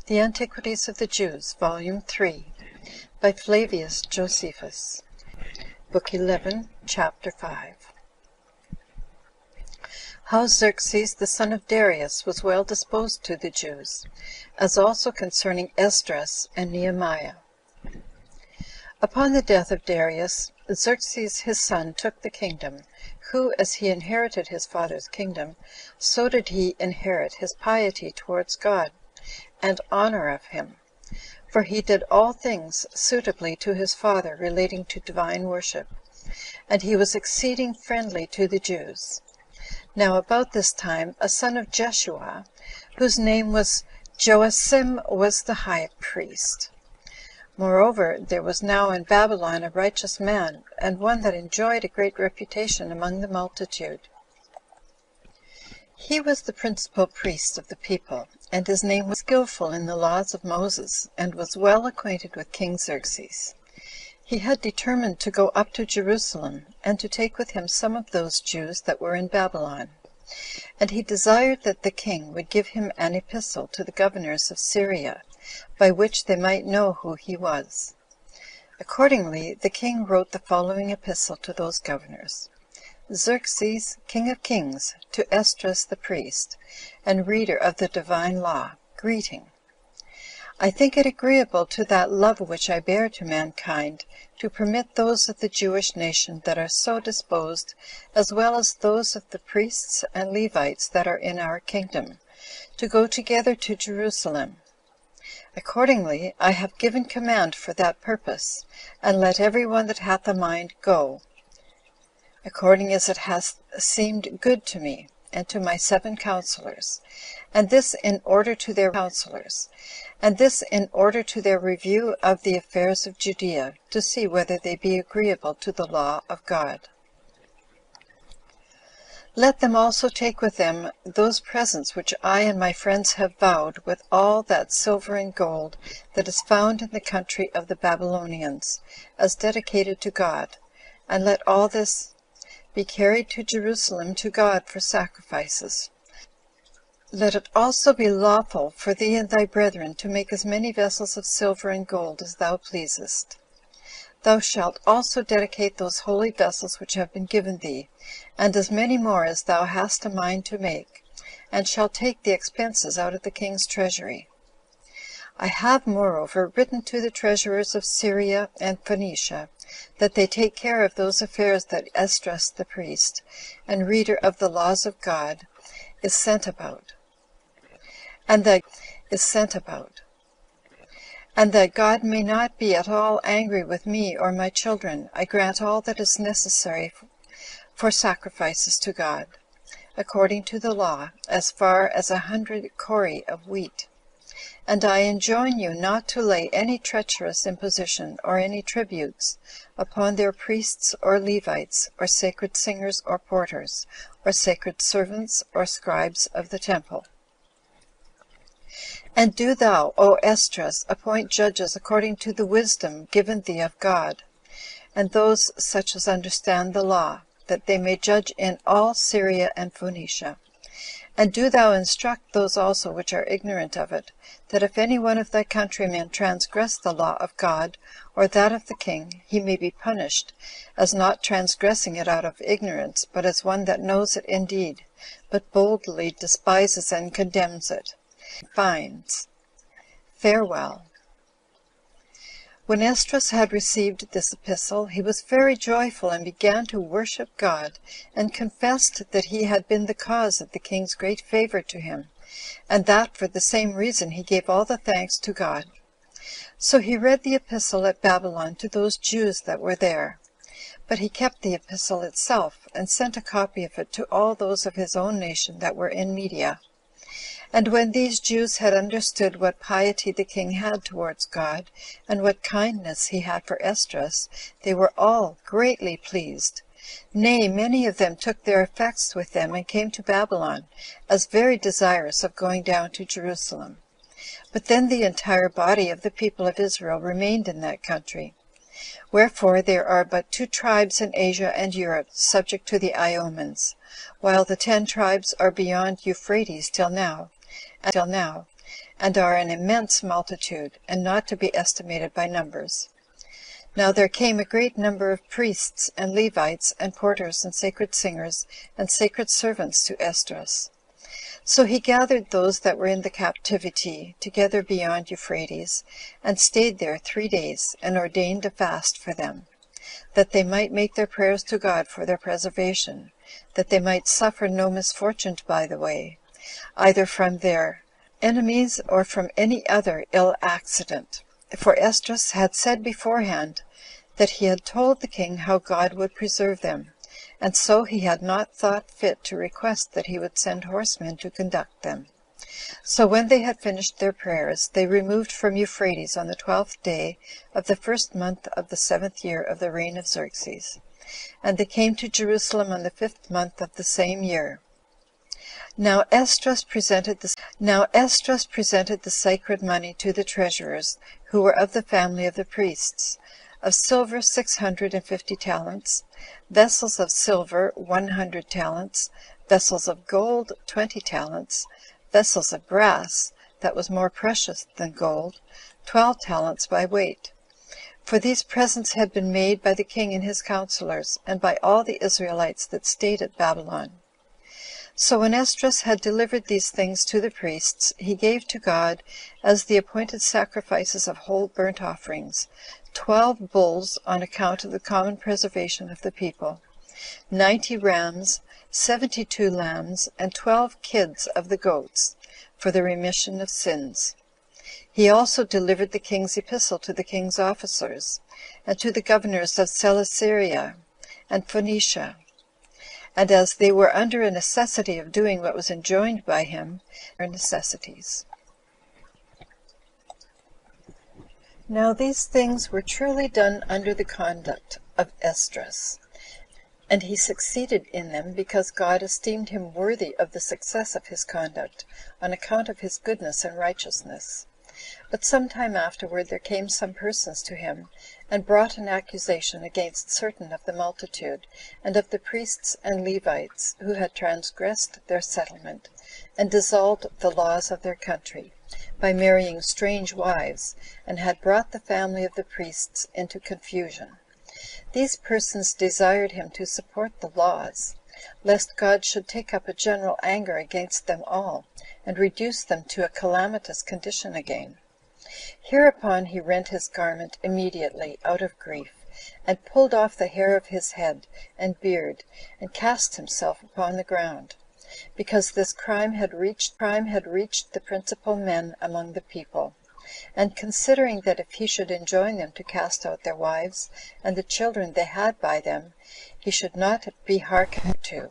The Antiquities of the Jews, Volume 3, by Flavius Josephus, Book 11, Chapter 5. How Xerxes the son of Darius was well disposed to the Jews, as also concerning Esdras and Nehemiah. Upon the death of Darius, Xerxes his son took the kingdom, who, as he inherited his father's kingdom, so did he inherit his piety towards God, and honor of him, for he did all things suitably to his father relating to divine worship, and he was exceeding friendly to the Jews. Now about this time a son of Jeshua, whose name was Joachim, was the high priest. Moreover, there was now in Babylon a righteous man, and one that enjoyed a great reputation among the multitude. He was the principal priest of the people, and his name was skillful in the laws of Moses, and was well acquainted with King Xerxes. He had determined to go up to Jerusalem, and to take with him some of those Jews that were in Babylon. And he desired that the king would give him an epistle to the governors of Syria, by which they might know who he was. Accordingly, the king wrote the following epistle to those governors: Xerxes, king of kings, to Esdras the priest, and reader of the divine law, greeting. I think it agreeable to that love which I bear to mankind, to permit those of the Jewish nation that are so disposed, as well as those of the priests and Levites that are in our kingdom, to go together to Jerusalem. Accordingly, I have given command for that purpose, and let every one that hath a mind go, according as it hath seemed good to me, and to my 7 counselors, and this in order to their review of the affairs of Judea, to see whether they be agreeable to the law of God. Let them also take with them those presents which I and my friends have vowed, with all that silver and gold that is found in the country of the Babylonians, as dedicated to God, and let all this be carried to Jerusalem to God for sacrifices. Let it also be lawful for thee and thy brethren to make as many vessels of silver and gold as thou pleasest. Thou shalt also dedicate those holy vessels which have been given thee, and as many more as thou hast a mind to make, and shalt take the expenses out of the king's treasury. I have, moreover, written to the treasurers of Syria and Phoenicia, that they take care of those affairs that Esdras the priest, and reader of the laws of God, is sent about, and that God may not be at all angry with me or my children, I grant all that is necessary for sacrifices to God, according to the law, as far as 100 cori of wheat. And I enjoin you not to lay any treacherous imposition, or any tributes, upon their priests or Levites, or sacred singers or porters, or sacred servants, or scribes of the temple. And do thou, O Esdras, appoint judges according to the wisdom given thee of God, and those such as understand the law, that they may judge in all Syria and Phoenicia. And do thou instruct those also which are ignorant of it, that if any one of thy countrymen transgress the law of God, or that of the king, he may be punished, as not transgressing it out of ignorance, but as one that knows it indeed, but boldly despises and condemns it. Fines. Farewell. When Esdras had received this epistle, he was very joyful, and began to worship God, and confessed that he had been the cause of the king's great favor to him, and that for the same reason he gave all the thanks to God. So he read the epistle at Babylon to those Jews that were there. But he kept the epistle itself, and sent a copy of it to all those of his own nation that were in Media. And when these Jews had understood what piety the king had towards God, and what kindness he had for Esdras, they were all greatly pleased. Nay, many of them took their effects with them, and came to Babylon, as very desirous of going down to Jerusalem. But then the entire body of the people of Israel remained in that country. Wherefore there are but 2 tribes in Asia and Europe subject to the Iomans, while the 10 tribes are beyond Euphrates till now, and are an immense multitude, and not to be estimated by numbers. Now there came a great number of priests, and Levites, and porters, and sacred singers, and sacred servants to Esdras. So he gathered those that were in the captivity together beyond Euphrates, and stayed there 3 days, and ordained a fast for them, that they might make their prayers to God for their preservation, that they might suffer no misfortune by the way, either from their enemies or from any other ill accident. For Esdras had said beforehand that he had told the king how God would preserve them, and so he had not thought fit to request that he would send horsemen to conduct them. So when they had finished their prayers, they removed from Euphrates on the 12th day of the 1st month of the 7th year of the reign of Xerxes, and they came to Jerusalem on the 5th month of the same year. Now Esdras presented the sacred money to the treasurers, who were of the family of the priests, of silver 650 talents, vessels of silver 100 talents, vessels of gold 20 talents, vessels of brass, that was more precious than gold, 12 talents by weight. For these presents had been made by the king and his counselors, and by all the Israelites that stayed at Babylon. So when Esdras had delivered these things to the priests, he gave to God, as the appointed sacrifices of whole burnt offerings, 12 bulls on account of the common preservation of the people, 90 rams, 72 lambs, and 12 kids of the goats, for the remission of sins. He also delivered the king's epistle to the king's officers, and to the governors of Celesyria and Phoenicia. And as they were under a necessity of doing what was enjoined by him, their necessities. Now these things were truly done under the conduct of Esdras, and he succeeded in them because God esteemed him worthy of the success of his conduct, on account of his goodness and righteousness. But some time afterward there came some persons to him, and brought an accusation against certain of the multitude, and of the priests and Levites, who had transgressed their settlement, and dissolved the laws of their country, by marrying strange wives, and had brought the family of the priests into confusion. These persons desired him to support the laws, lest God should take up a general anger against them all, and reduce them to a calamitous condition again. Hereupon he rent his garment immediately out of grief, and pulled off the hair of his head and beard, and cast himself upon the ground, because this crime had reached the principal men among the people, and considering that if he should enjoin them to cast out their wives and the children they had by them, he should not be hearkened to,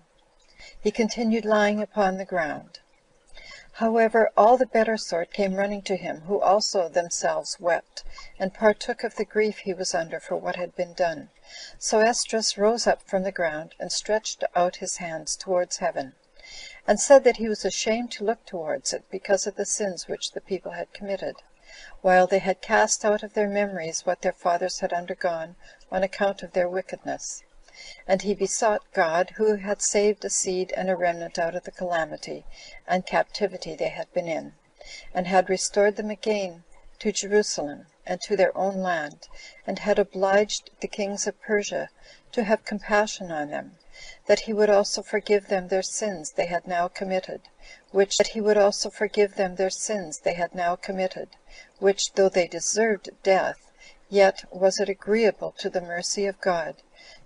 he continued lying upon the ground. However, all the better sort came running to him, who also themselves wept, and partook of the grief he was under for what had been done. So Esdras rose up from the ground, and stretched out his hands towards heaven, and said that he was ashamed to look towards it, because of the sins which the people had committed, while they had cast out of their memories what their fathers had undergone on account of their wickedness. And he besought God, who had saved a seed and a remnant out of the calamity and captivity they had been in, and had restored them again to Jerusalem and to their own land, and had obliged the kings of Persia to have compassion on them, that he would also forgive them their sins they had now committed, which, though they deserved death, yet was it agreeable to the mercy of God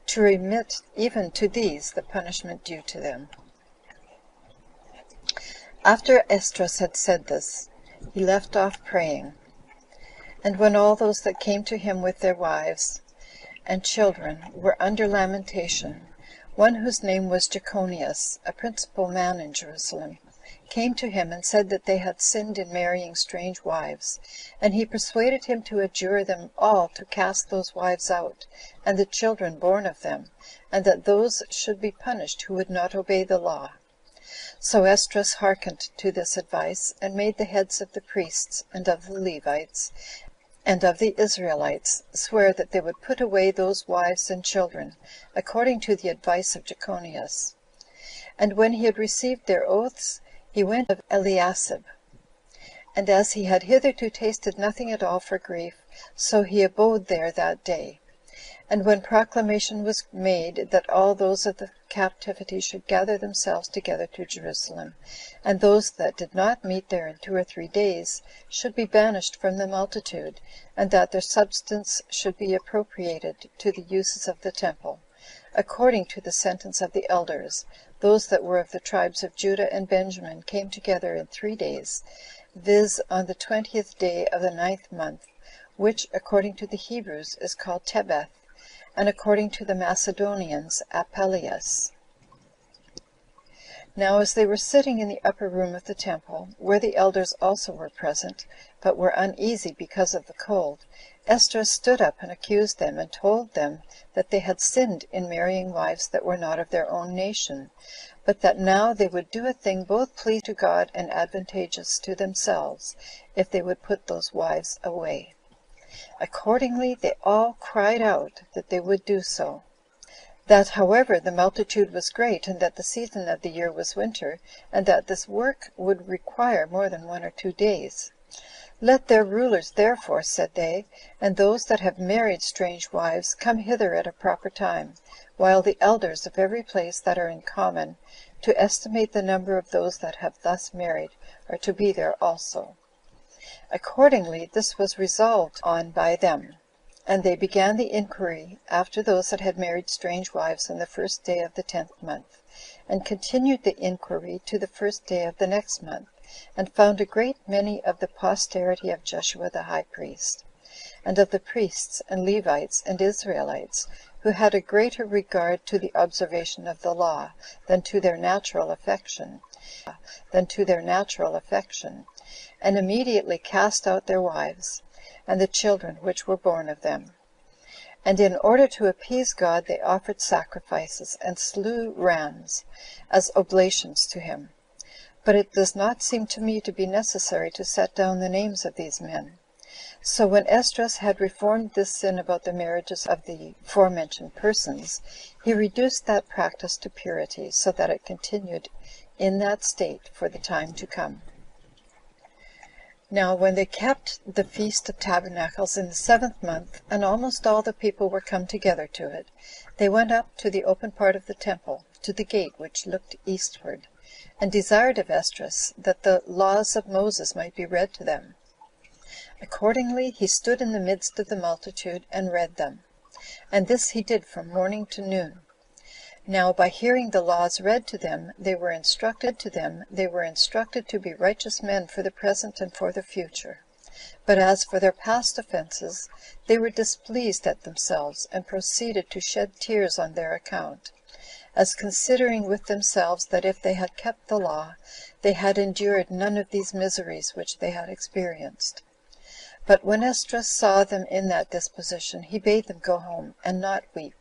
to remit even to these the punishment due to them. After Esdras had said this, he left off praying. And when all those that came to him with their wives and children were under lamentation, one whose name was Jeconias, a principal man in Jerusalem, came to him and said that they had sinned in marrying strange wives, and he persuaded him to adjure them all to cast those wives out, and the children born of them, and that those should be punished who would not obey the law. So Esdras hearkened to this advice, and made the heads of the priests, and of the Levites, and of the Israelites swear that they would put away those wives and children, according to the advice of Jeconias. And when he had received their oaths, he went of Eliasib, And as he had hitherto tasted nothing at all for grief, so he abode there that day. And when proclamation was made that all those of the captivity should gather themselves together to Jerusalem, and those that did not meet there in 2 or 3 days should be banished from the multitude, and that their substance should be appropriated to the uses of the temple, according to the sentence of the elders, those that were of the tribes of Judah and Benjamin came together in 3 days, viz. On the 20th day of the 9th month, which, according to the Hebrews, is called Tebeth, and according to the Macedonians, Apelius. Now as they were sitting in the upper room of the temple, where the elders also were present, but were uneasy because of the cold, Esdras stood up and accused them, and told them that they had sinned in marrying wives that were not of their own nation, but that now they would do a thing both pleasing to God and advantageous to themselves, if they would put those wives away. Accordingly they all cried out that they would do so. That, however, the multitude was great, and that the season of the year was winter, and that this work would require more than 1 or 2 days. Let their rulers, therefore, said they, and those that have married strange wives, come hither at a proper time, while the elders of every place that are in common, to estimate the number of those that have thus married, are to be there also. Accordingly this was resolved on by them, and they began the inquiry after those that had married strange wives on the 1st day of the 10th month, and continued the inquiry to the 1st day of the next month, and found a great many of the posterity of Joshua the high priest, and of the priests and Levites and Israelites, who had a greater regard to the observation of the law than to their natural affection, and immediately cast out their wives, and the children which were born of them. And in order to appease God, they offered sacrifices, and slew rams, as oblations to him. But it does not seem to me to be necessary to set down the names of these men. So when Esdras had reformed this sin about the marriages of the forementioned persons, he reduced that practice to purity, so that it continued in that state for the time to come. Now when they kept the Feast of Tabernacles in the 7th month, and almost all the people were come together to it, they went up to the open part of the temple, to the gate which looked eastward, and desired of Esdras that the laws of Moses might be read to them. Accordingly he stood in the midst of the multitude, and read them. And this he did from morning to noon. Now by hearing the laws read to them, they were instructed to be righteous men for the present and for the future. But as for their past offenses, they were displeased at themselves, and proceeded to shed tears on their account, as considering with themselves that if they had kept the law, they had endured none of these miseries which they had experienced. But when Esdras saw them in that disposition, he bade them go home, and not weep,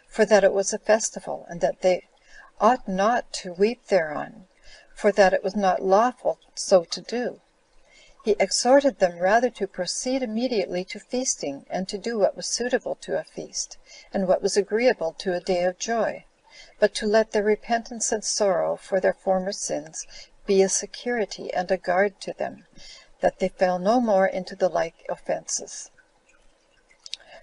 for that it was a festival, and that they ought not to weep thereon, for that it was not lawful so to do. He exhorted them rather to proceed immediately to feasting, and to do what was suitable to a feast, and what was agreeable to a day of joy, but to let their repentance and sorrow for their former sins be a security and a guard to them, that they fell no more into the like offenses.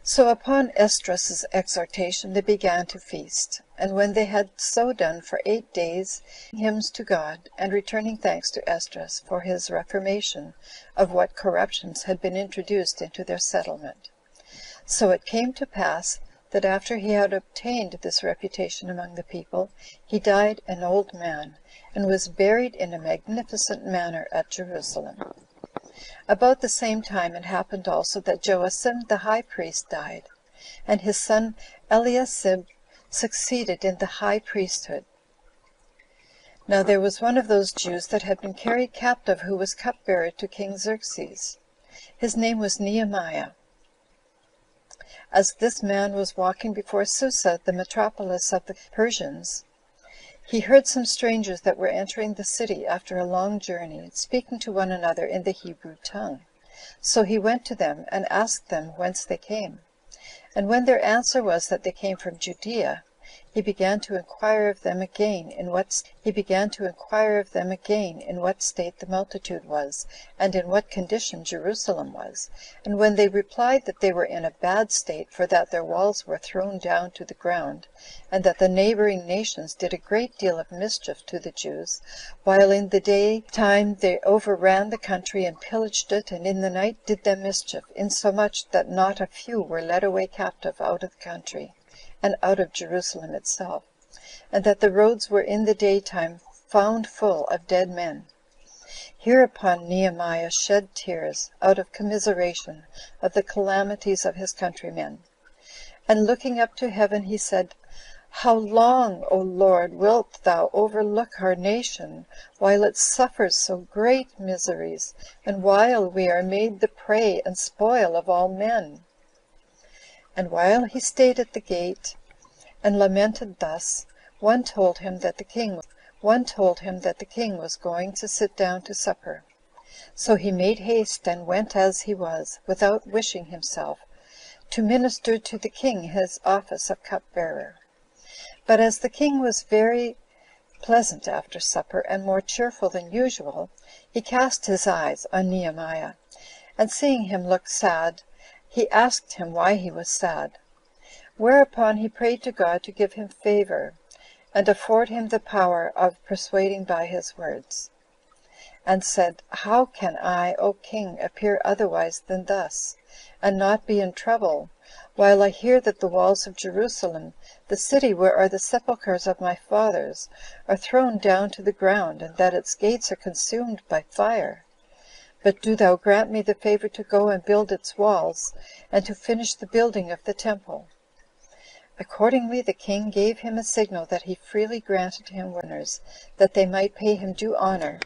So upon Esdras' exhortation they began to feast, and when they had so done for 8 days, hymns to God, and returning thanks to Esdras for his reformation of what corruptions had been introduced into their settlement. So it came to pass that after he had obtained this reputation among the people, he died an old man, and was buried in a magnificent manner at Jerusalem. About the same time it happened also that Joachim the high priest died, and his son Eliasib succeeded in the high priesthood. Now there was one of those Jews that had been carried captive, who was cupbearer to King Xerxes. His name was Nehemiah. As this man was walking before Susa, the metropolis of the Persians, he heard some strangers that were entering the city after a long journey, speaking to one another in the Hebrew tongue. So he went to them, and asked them whence they came. And when their answer was that they came from Judea, he began to inquire of them again in what state the multitude was, and in what condition Jerusalem was. And when they replied that they were in a bad state, for that their walls were thrown down to the ground, and that the neighboring nations did a great deal of mischief to the Jews, while in the daytime they overran the country and pillaged it, and in the night did them mischief, insomuch that not a few were led away captive out of the country, and out of Jerusalem itself, and that the roads were in the daytime found full of dead men. Hereupon Nehemiah shed tears out of commiseration of the calamities of his countrymen, and looking up to heaven he said, How long, O Lord, wilt thou overlook our nation, while it suffers so great miseries, and while we are made the prey and spoil of all men? And while he stayed at the gate and lamented thus, one told him that the king was going to sit down to supper. So he made haste and went as he was, without wishing himself, to minister to the king his office of cupbearer. But as the king was very pleasant after supper, and more cheerful than usual, he cast his eyes on Nehemiah, and seeing him look sad, he asked him why he was sad. Whereupon he prayed to God to give him favor, and afford him the power of persuading by his words, and said, How can I, O king, appear otherwise than thus, and not be in trouble, while I hear that the walls of Jerusalem, the city where are the sepulchres of my fathers, are thrown down to the ground, and that its gates are consumed by fire? But do thou grant me the favor to go and build its walls, and to finish the building of the temple. Accordingly the king gave him a signal that he freely granted him winners, that they might pay him due honor,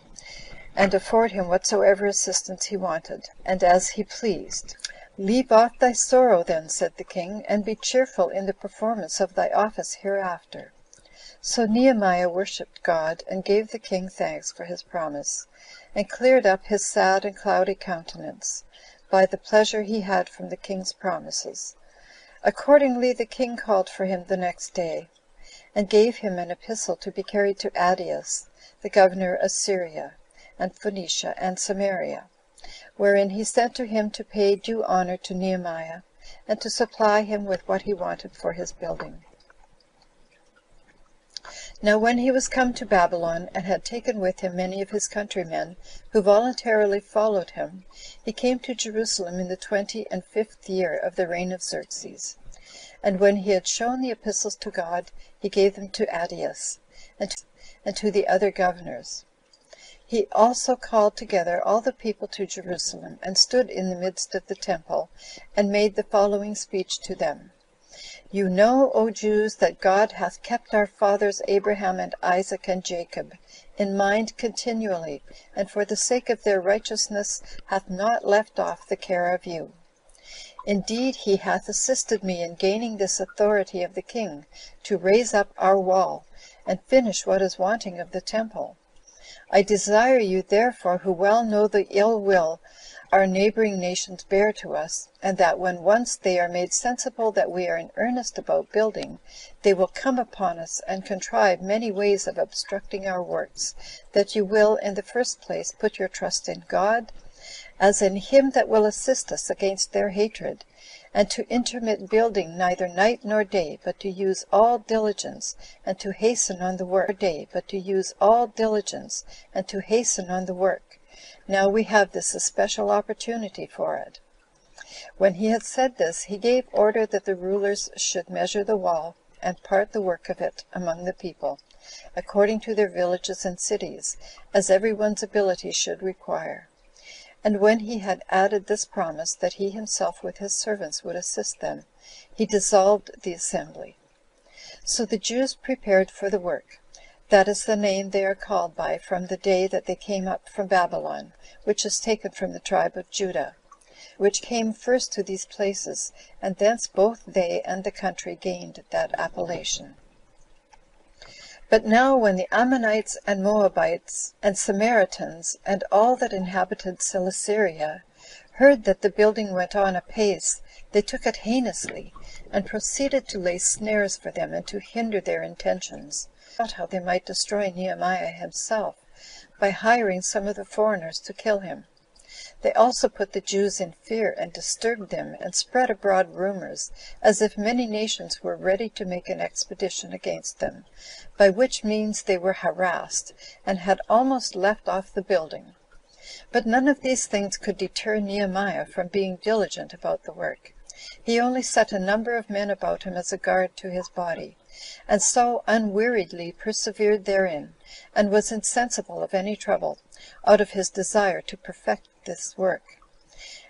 and afford him whatsoever assistance he wanted, and as he pleased. Leave off thy sorrow then, said the king, and be cheerful in the performance of thy office hereafter. So Nehemiah worshipped God, and gave the king thanks for his promise, and cleared up his sad and cloudy countenance, by the pleasure he had from the king's promises. Accordingly the king called for him the next day, and gave him an epistle to be carried to Darius, the governor of Syria, and Phoenicia, and Samaria, wherein he sent to him to pay due honor to Nehemiah, and to supply him with what he wanted for his building. Now when he was come to Babylon, and had taken with him many of his countrymen, who voluntarily followed him, he came to Jerusalem in the 25th year of the reign of Xerxes. And when he had shown the epistles to God, he gave them to Darius, and to the other governors. He also called together all the people to Jerusalem, and stood in the midst of the temple, and made the following speech to them. You know, O Jews, that God hath kept our fathers Abraham and Isaac and Jacob in mind continually, and for the sake of their righteousness hath not left off the care of you. Indeed, he hath assisted me in gaining this authority of the king, to raise up our wall, and finish what is wanting of the temple. I desire you, therefore, who well know the ill will our neighboring nations bear to us, and that when once they are made sensible that we are in earnest about building, they will come upon us, and contrive many ways of obstructing our works, that you will, in the first place, put your trust in God, as in him that will assist us against their hatred, and to intermit building neither night nor day, but to use all diligence, and to hasten on the work. Now we have this especial opportunity for it. When he had said this, he gave order that the rulers should measure the wall, and part the work of it among the people, according to their villages and cities, as every one's ability should require. And when he had added this promise, that he himself with his servants would assist them, he dissolved the assembly. So the Jews prepared for the work. That is the name they are called by from the day that they came up from Babylon, which is taken from the tribe of Judah, which came first to these places, and thence both they and the country gained that appellation. But now when the Ammonites and Moabites and Samaritans, and all that inhabited Cilicia, heard that the building went on apace, they took it heinously, and proceeded to lay snares for them, and to hinder their intentions, thought how they might destroy Nehemiah himself, by hiring some of the foreigners to kill him. They also put the Jews in fear, and disturbed them, and spread abroad rumors, as if many nations were ready to make an expedition against them, by which means they were harassed, and had almost left off the building. But none of these things could deter Nehemiah from being diligent about the work. He only set a number of men about him as a guard to his body, and so unweariedly persevered therein, and was insensible of any trouble, out of his desire to perfect this work.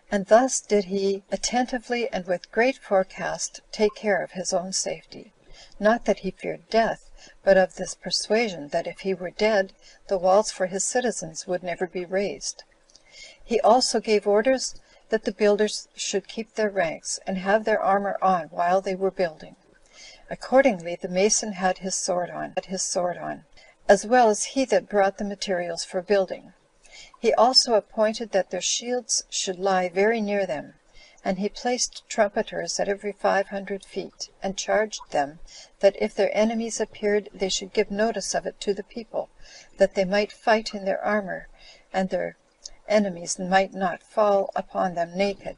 And thus did he attentively and with great forecast take care of his own safety, not that he feared death, but of this persuasion that if he were dead, the walls for his citizens would never be raised. He also gave orders that the builders should keep their ranks, and have their armor on while they were building. Accordingly the mason had his sword on, as well as he that brought the materials for building. He also appointed that their shields should lie very near them, and he placed trumpeters at every 500 feet, and charged them that if their enemies appeared, they should give notice of it to the people, that they might fight in their armor, and their enemies might not fall upon them naked.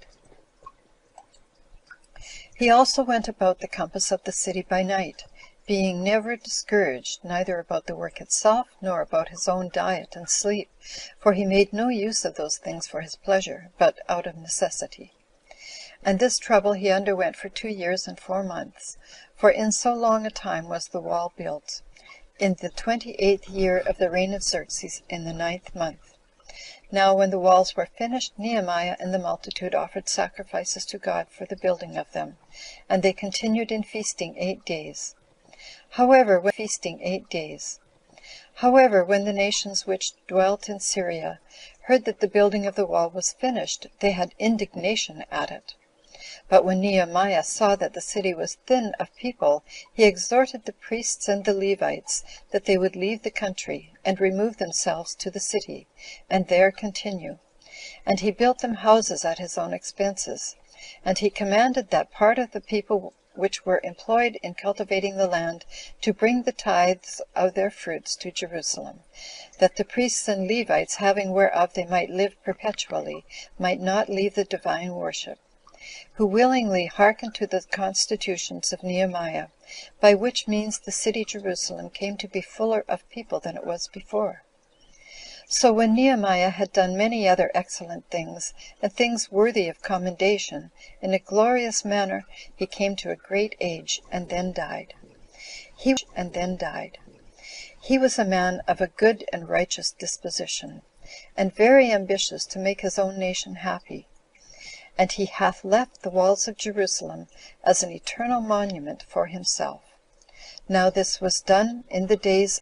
He also went about the compass of the city by night, being never discouraged, neither about the work itself, nor about his own diet and sleep, for he made no use of those things for his pleasure, but out of necessity. And this trouble he underwent for 2 years and 4 months, for in so long a time was the wall built, in the 28th year of the reign of Xerxes, in the 9th month. Now when the walls were finished, Nehemiah and the multitude offered sacrifices to God for the building of them, and they continued in feasting 8 days. However, when the nations which dwelt in Syria heard that the building of the wall was finished, they had indignation at it. But when Nehemiah saw that the city was thin of people, he exhorted the priests and the Levites that they would leave the country, and remove themselves to the city, and there continue. And he built them houses at his own expenses. And he commanded that part of the people which were employed in cultivating the land to bring the tithes of their fruits to Jerusalem, that the priests and Levites, having whereof they might live perpetually, might not leave the divine worship, who willingly hearkened to the constitutions of Nehemiah, by which means the city Jerusalem came to be fuller of people than it was before. So when Nehemiah had done many other excellent things, and things worthy of commendation, in a glorious manner, he came to a great age, and then died. He was a man of a good and righteous disposition, and very ambitious to make his own nation happy. And he hath left the walls of Jerusalem as an eternal monument for himself. Now this was done in the days